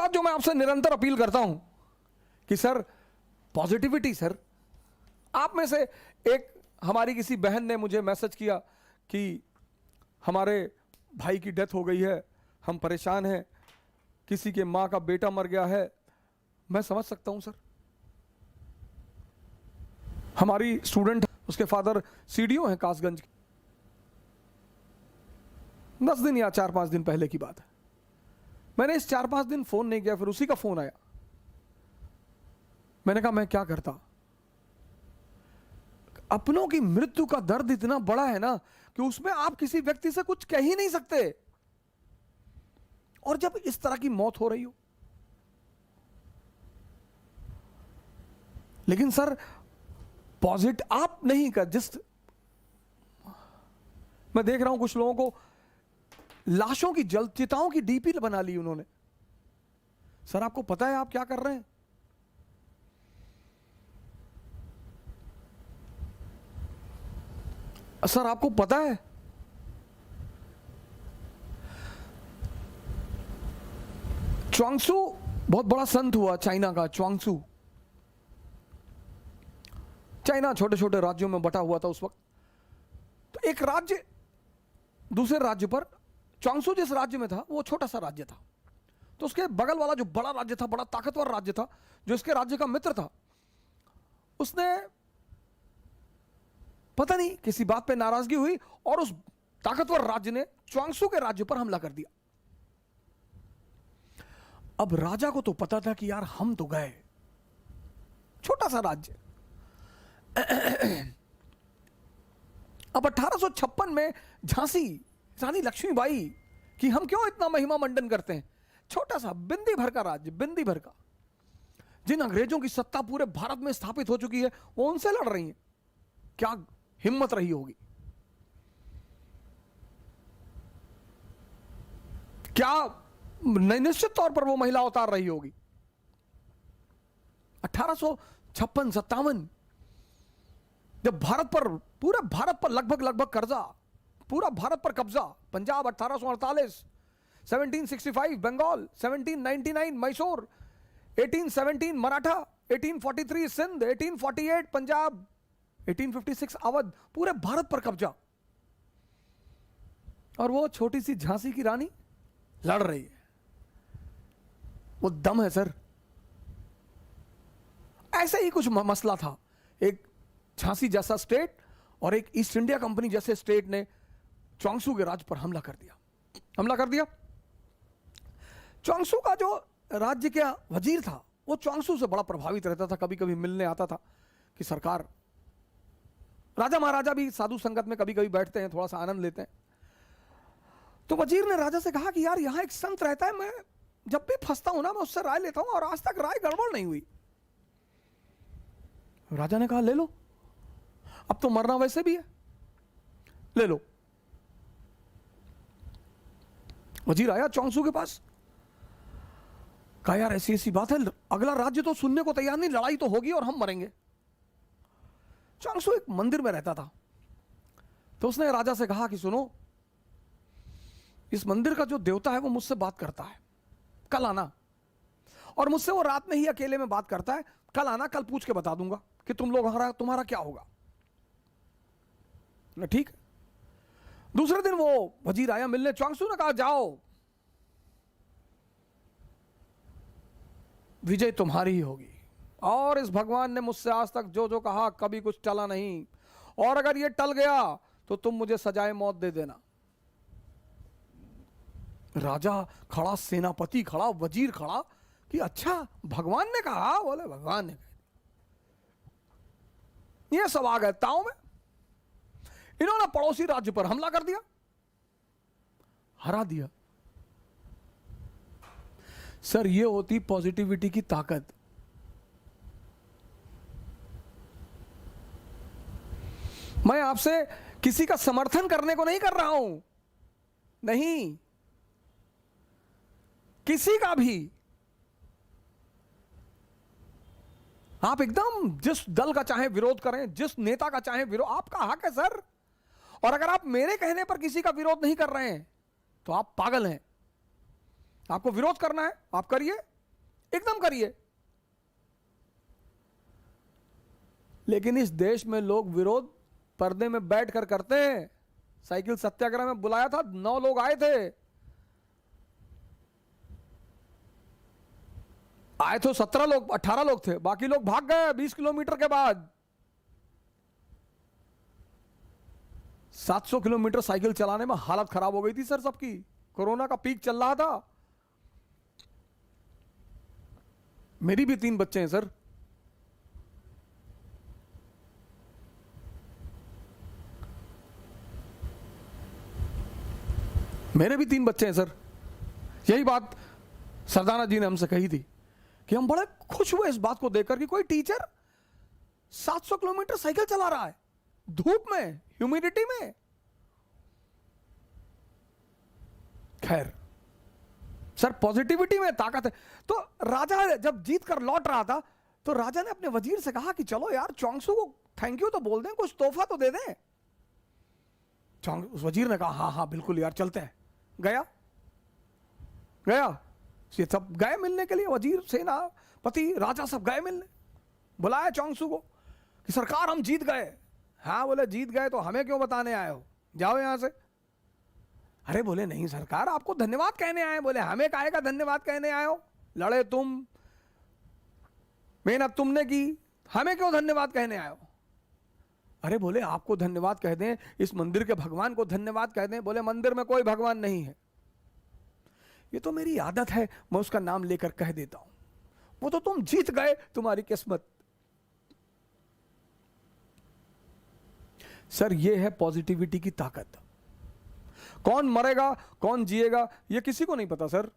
बात जो मैं आपसे निरंतर अपील करता हूं कि सर पॉजिटिविटी। सर आप में से एक हमारी किसी बहन ने मुझे मैसेज किया कि हमारे भाई की डेथ हो गई है, हम परेशान हैं, किसी के मां का बेटा मर गया है। मैं समझ सकता हूं सर। हमारी स्टूडेंट, उसके फादर सीडीओ हैं कासगंज के। 10 दिन या 4-5 दिन पहले की बात है। मैंने इस 4-5 दिन फोन नहीं किया, फिर उसी का फोन आया। मैंने कहा मैं क्या करता। अपनों की मृत्यु का दर्द इतना बड़ा है ना कि उसमें आप किसी व्यक्ति से कुछ कह ही नहीं सकते। और जब इस तरह की मौत हो रही हो, लेकिन सर पॉजिटिव आप नहीं कर। जिस मैं देख रहा हूं कुछ लोगों को लाशों की जल चिताओं की डीपी बना ली उन्होंने। सर आपको पता है आप क्या कर रहे हैं? सर आपको पता है च्वांगसू बहुत बड़ा संत हुआ चाइना का। च्वांगसू चाइना छोटे छोटे राज्यों में बटा हुआ था उस वक्त। तो एक राज्य दूसरे राज्य पर, च्वांगसू जिस राज्य में था वो छोटा सा राज्य था, तो उसके बगल वाला जो बड़ा राज्य था, बड़ा ताकतवर राज्य था, जो इसके राज्य का मित्र था, उसने पता नहीं किसी बात पे नाराजगी हुई और उस ताकतवर राज्य ने च्वांगसू के राज्य पर हमला कर दिया। अब राजा को तो पता था कि यार हम तो गए, छोटा सा राज्य। अब 1856 में झांसी रानी लक्ष्मीबाई कि हम क्यों इतना महिमा मंडन करते हैं, छोटा सा बिंदी भर का राज्य, बिंदी भर का, जिन अंग्रेजों की सत्ता पूरे भारत में स्थापित हो चुकी है, वो उनसे लड़ रही हैं। क्या हिम्मत रही होगी, क्या निश्चित तौर पर वो महिला उतार रही होगी। 1856-57 जब भारत पर, पूरे भारत पर लगभग कर्जा, पूरा भारत पर कब्जा, पंजाब 1848, 1765 बंगाल, 1799 मैसूर, 1817 मराठा, 1843 सिंध, 1848 पंजाब, 1856 अवध, पूरे भारत पर कब्जा। और वो छोटी सी झांसी की रानी लड़ रही है। वो दम है सर। ऐसे ही कुछ मसला था। एक झांसी जैसा स्टेट और एक ईस्ट इंडिया कंपनी जैसे स्टेट ने च्वांगसू के राज्य पर हमला कर दिया। च्वांगसू का जो राज्य का वजीर था वो च्वांगसू से बड़ा प्रभावित रहता था, कभी कभी मिलने आता था कि सरकार, राजा महाराजा भी साधु संगत में कभी कभी बैठते हैं, थोड़ा सा आनंद लेते हैं। तो वजीर ने राजा से कहा कि यार यहां एक संत रहता है, मैं जब भी फंसता हूं ना मैं उससे राय लेता हूं और आज तक राय गड़बड़ नहीं हुई। राजा ने कहा ले लो, अब तो मरना वैसे भी है, ले लो। वजीर आया च्वांगसू के पास, कहा यार ऐसी ऐसी बात है, अगला राज्य तो सुनने को तैयार नहीं, लड़ाई तो होगी और हम मरेंगे। च्वांगसू एक मंदिर में रहता था, तो उसने राजा से कहा कि सुनो, इस मंदिर का जो देवता है वो मुझसे बात करता है, कल आना। और मुझसे वो रात में ही अकेले में बात करता है, कल आना, कल पूछ के बता दूंगा कि तुम्हारा क्या होगा। ठीक। दूसरे दिन वो वजीर आया मिलने, च्वांगसू ने कहा जाओ, विजय तुम्हारी ही होगी, और इस भगवान ने मुझसे आज तक जो जो कहा कभी कुछ टला नहीं, और अगर ये टल गया तो तुम मुझे सजाए मौत दे देना। राजा खड़ा, सेनापति खड़ा, वजीर खड़ा कि अच्छा भगवान ने कहा, बोले भगवान ने कहा। ये सब आ गए ताव में, इन्होंने पड़ोसी राज्य पर हमला कर दिया, हरा दिया। सर ये होती पॉजिटिविटी की ताकत। मैं आपसे किसी का समर्थन करने को नहीं कर रहा हूं, नहीं, किसी का भी। आप एकदम जिस दल का चाहे विरोध करें, जिस नेता का चाहे विरोध, आपका हक है सर। और अगर आप मेरे कहने पर किसी का विरोध नहीं कर रहे हैं तो आप पागल हैं। आपको विरोध करना है आप करिए, एकदम करिए। लेकिन इस देश में लोग विरोध पर्दे में बैठकर करते हैं। साइकिल सत्याग्रह में बुलाया था, 9 लोग आए थे, आए तो 17 लोग 18 लोग थे, बाकी लोग भाग गए 20 किलोमीटर के बाद। 700 किलोमीटर साइकिल चलाने में हालत खराब हो गई थी सर सबकी। कोरोना का पीक चल रहा था। मेरी भी 3 बच्चे हैं सर। मेरे भी 3 बच्चे हैं सर। यही बात सरदाना जी ने हमसे कही थी कि हम बड़े खुश हुए इस बात को देखकर कि कोई टीचर 700 किलोमीटर साइकिल चला रहा है, धूप में, ह्यूमिडिटी में। खैर सर, पॉजिटिविटी में ताकत है। तो राजा जब जीत कर लौट रहा था तो राजा ने अपने वजीर से कहा कि चलो यार चौंगसू को थैंक यू तो बोल दें, कुछ तोहफा तो दे दें। उस वजीर ने कहा हाँ हाँ बिल्कुल यार चलते हैं। गया ये सब गए मिलने के लिए, वजीर, सेनापति, राजा सब गए मिलने। बुलाया चौंगसू को कि सरकार हम जीत गए। हाँ, बोले जीत गए तो हमें क्यों बताने आए हो, जाओ यहां से। अरे बोले नहीं सरकार, आपको धन्यवाद कहने आए। बोले हमें काहे का धन्यवाद कहने आए हो, लड़े तुम, मेहनत तुमने की, हमें क्यों धन्यवाद कहने आए हो। अरे बोले आपको धन्यवाद कह दें, इस मंदिर के भगवान को धन्यवाद कह दें। बोले मंदिर में कोई भगवान नहीं है, ये तो मेरी आदत है, मैं उसका नाम लेकर कह देता हूं। वो तो तुम जीत गए, तुम्हारी किस्मत। सर ये है पॉजिटिविटी की ताकत। कौन मरेगा कौन जिएगा ये किसी को नहीं पता सर।